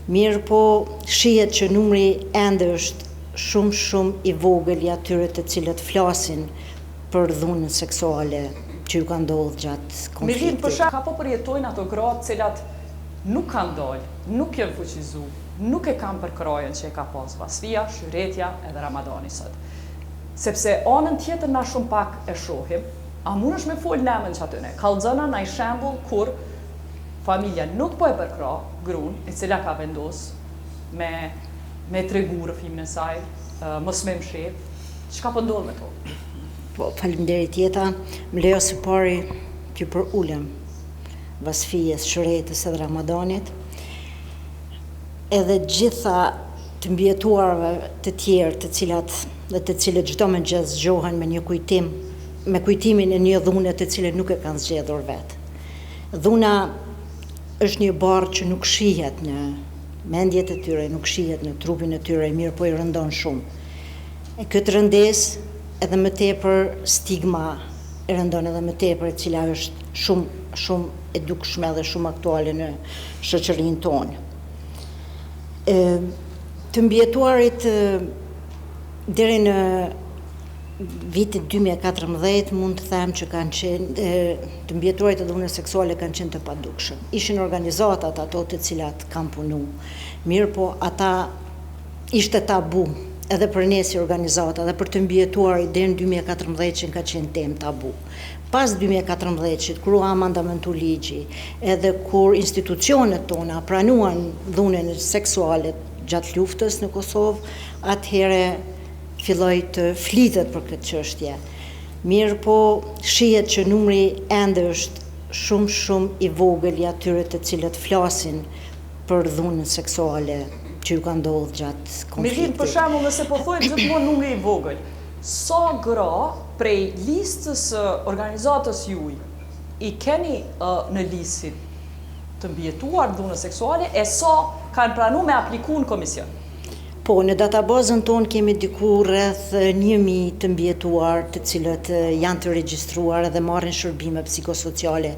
Mirë po shihet që numri ende është shumë i vogël i atyre të cilët flasin për dhunën seksuale që ju ka ndodhur gjatë konfliktit. Për shkak ka po përjetojnë ato gra të cilat nuk kanë dalë, nuk janë fuqizu, nuk e kanë përkrojën që e ka pas Vasfia, Shyretja edhe Ramadani sot. Sepse anën tjetër na shumë pak e shohim, a mundesh me fol nemën që atyne. Kallëzona na i shembull kur familja nuk po e përkra gruan e cila ka vendos me tregu rrëfimin e saj, mos me mshet, çka po ndodh me to? Po, faleminderit jeta, më lejo së pari që për ulem Vasfijes, Shyretës edhe Ramadanit, edhe gjitha të mbijetuarve të tjerë të cilët çdo mëngjes zgjohen me një kujtim, me kujtimin e një dhune të cilët nuk e kanë zgjedhur vetë. Dhuna është një barë që nuk shihet në mendjet e tyre, nuk shihet në trupin e tyre, mirë po i rëndon shumë. E këtë rëndesë edhe më tepër stigma e rëndon edhe më tepër, e cila është shumë e dukshme dhe shumë aktuale në shoqërinë tonë. Të mbijetuarit deri në vitin 2014 mund të them që kanë qenë të mbijetuarit e dhunës seksuale kanë qenë të padukshëm. Ishin organizatat ato të cilat kanë punu. Mirë po ata ishte tabu edhe për ne si organizata dhe për të mbijetuarit deri në 2014 që ka qenë temë tabu. Pas 2014, kur u amandamentu ligji, edhe kur institucionet tona pranuan dhunën seksuale gjatë luftës në Kosovë, atëhere filloi të flitet për këtë çështje. Mirë po shihet që numri ende është shumë i vogël i atyre të cilët flasin për dhunën seksuale që ju ka ndodhur gjatë konfliktit. Për shembull, nëse po thuhet gjithmonë numri i vogël, sa gra prej listës organizatës juaj i keni në listin të mbijetuar dhunën seksuale e sa kanë pranuar me apliku në komision? Po, në databazën tonë kemi diku rreth 1000 të mbijetuar të cilët janë të regjistruar dhe marrin shërbime psikosociale,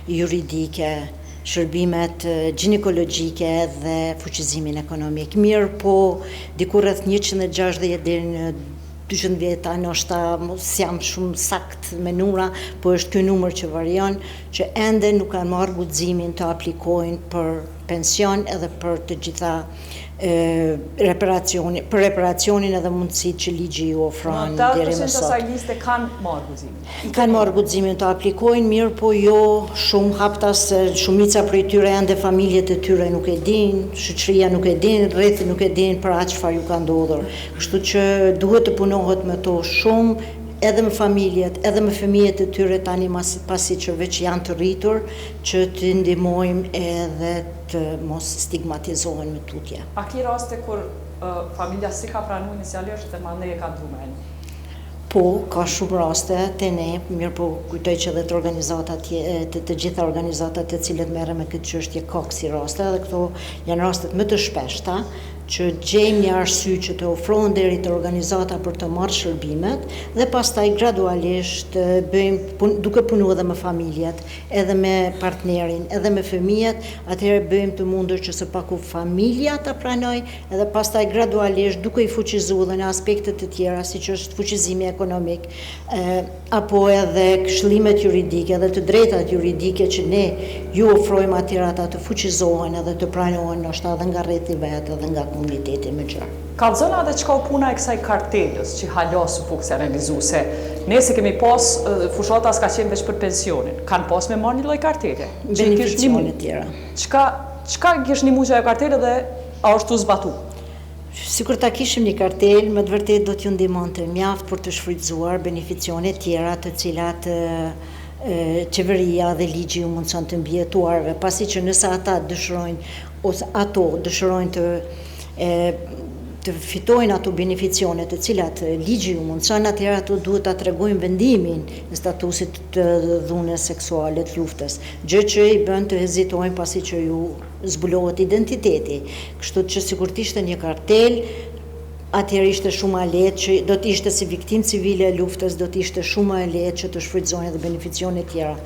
juridike, shërbimet ginekologjike dhe fuqizimin ekonomik. Mirë po, diku rreth 160 deri në 200 vjeta, ndoshta mos jam shumë sakt me numra, po është ky numër që varion, që ende nuk kanë marrë guximin të aplikojnë për pension edhe për të gjitha reparacionin edhe mundësitë që ligji ju ofron deri më sot. 80% asaj liste kanë marrë guximin. Kanë marrë guximin të aplikojnë, mirë po jo shumë haptas, shumica prej tyre ende familjet e tyre nuk e dinë, shoqëria nuk e dinë, rrethi nuk e dinë për atë çfarë ju ka ndodhur. Kështu që duhet të punohet me to shumë, edhe me familjet, edhe me fëmijët e tyre tani pasi që veç janë të rritur, që të ndihmojmë edhe të mos stigmatizohen me tutje. A ki raste kur familja si ka pranuar inicialisht dhe mandej e ka ndrymën? Po, ka shumë raste të ne, mirë po kujtoj që edhe të gjitha organizatat të cilët merren me këtë çështje ka kësi raste, dhe këto janë rastet më të shpeshta, që gjejmë një arsye që të ofrohen deri te organizata për të marrë shërbimet dhe pastaj gradualisht bëjmë duke punuar edhe me familjet, edhe me partnerin, edhe me fëmijët, atëherë bëjmë të mundur që së paku familja ta pranojë edhe pastaj gradualisht duke i fuqizuar dhe në aspekte të tjera siç është fuqizimi ekonomik, apo edhe këshillimet juridike dhe të drejtat juridike që ne ju ofrojmë atyre ata të fuqizohen edhe të pranohen ndoshta edhe nga rrethi vet edhe nga komuniteti më gjerë. Kallëzona edhe çka u puna e kësaj kartelës që hala sufukse realizuese. Nëse kemi pas fushata s'ka qenë veç për pensionin, kanë pas me marrë një lloj kartele. Beneficione tjera. Çka kish ndihmu që ajo kartele dhe a është u zbatu? Sikur ta kishim një kartel, më të vërtetë do t'ju ndihmonte mjaft për të shfrytzuar beneficione tjera të cilat qeveria dhe ligji ju mundson të mbijetuarve, pasi që nëse ata dëshirojnë ose ato dëshirojnë të fitojnë ato beneficione të cilat ligji ju mundson, atëherë ato duhet ta tregojnë vendimin e statusit të dhunës seksuale të luftës, gjë që i bën të hezitojnë pasi që ju zbulohet identiteti. Kështu që sikur të ishte një kartel, atëherë ishte shumë më lehtë që do të ishte si viktimë civile e luftës, do të ishte shumë më lehtë që të shfrytëzohen edhe beneficione tjera.